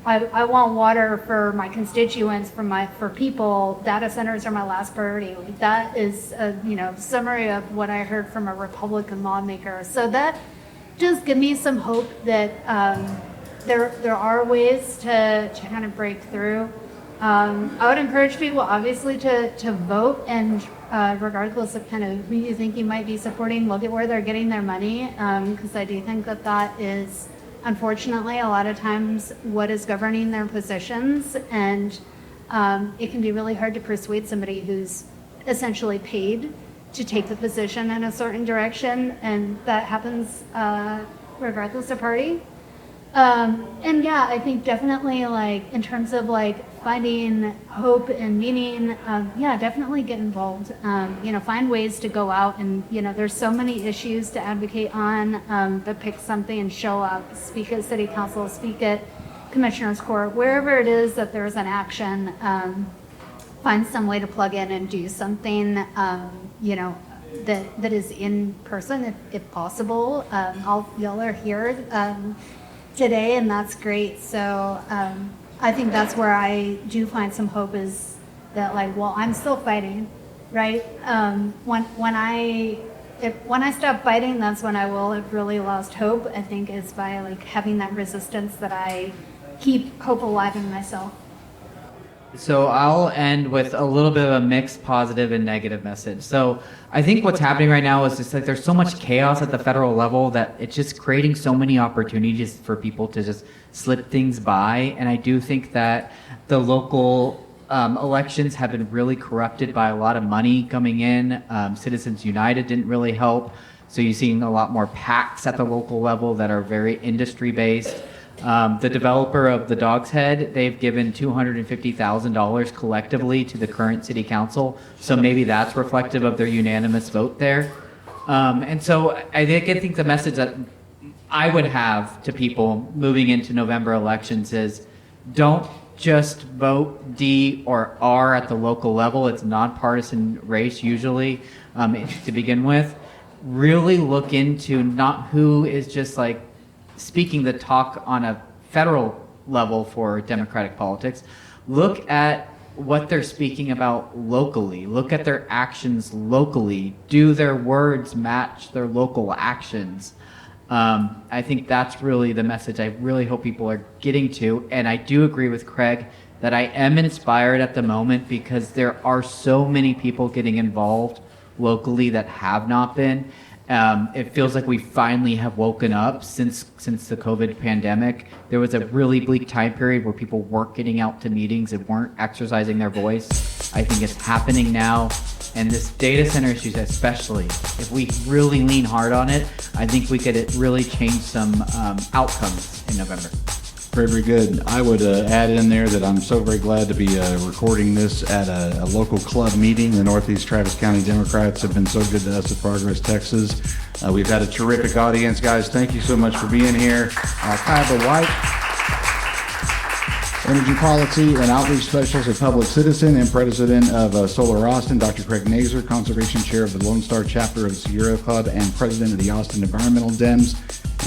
I want water for my constituents, for people. Data centers are my last priority. That is a summary of what I heard from a Republican lawmaker. So that does give me some hope that there are ways to kind of break through. I would encourage people, obviously, to vote, and regardless of kind of who you think you might be supporting, look at where they're getting their money, because I do think that is, unfortunately, a lot of times what is governing their positions, and it can be really hard to persuade somebody who's essentially paid to take the position in a certain direction, and that happens regardless of party. I think definitely, in terms of finding hope and meaning, definitely get involved. Find ways to go out, and there's so many issues to advocate on, but pick something and show up. Speak at city council, speak at commissioners court, wherever it is that there's an action. Find some way to plug in and do something. That is in person, if possible. Y'all are here today, and that's great. So I think that's where I do find some hope, is that I'm still fighting, right? When I stop fighting, that's when I will have really lost hope. I think is by having that resistance that I keep hope alive in myself. So I'll end with a little bit of a mixed positive and negative message. So I think what's happening right now is just there's so much chaos at the federal level that it's just creating so many opportunities for people to just slip things by. And I do think that the local elections have been really corrupted by a lot of money coming in. Citizens United didn't really help. So you're seeing a lot more PACs at the local level that are very industry based. The developer of the Dog's Head, they've given $250,000 collectively to the current city council. So maybe that's reflective of their unanimous vote there. And so I think the message that I would have to people moving into November elections is don't just vote D or R at the local level. It's a nonpartisan race usually to begin with. Really look into not who is just speaking the talk on a federal level for Democratic politics. Look at what they're speaking about locally. Look at their actions locally. Do their words match their local actions? I think that's really the message I really hope people are getting to. And I do agree with Craig that I am inspired at the moment because there are so many people getting involved locally that have not been. It feels like we finally have woken up since the COVID pandemic. There was a really bleak time period where people weren't getting out to meetings and weren't exercising their voice. I think it's happening now. And this data center issue especially, if we really lean hard on it, I think we could really change some outcomes in November. Very, very good. I would add in there that I'm so very glad to be recording this at a local club meeting. The Northeast Travis County Democrats have been so good to us at Progress, Texas. We've had a terrific audience, guys. Thank you so much for being here. Kyber White, Energy Policy and Outreach Specialist at Public Citizen and President of Solar Austin, Dr. Craig Nazer, Conservation Chair of the Lone Star Chapter of the Sierra Club and President of the Austin Environmental Dems,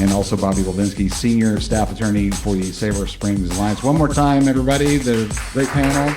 and also Bobby Levinsky, Senior Staff Attorney for the Save Our Springs Alliance. One more time, everybody, the great panel.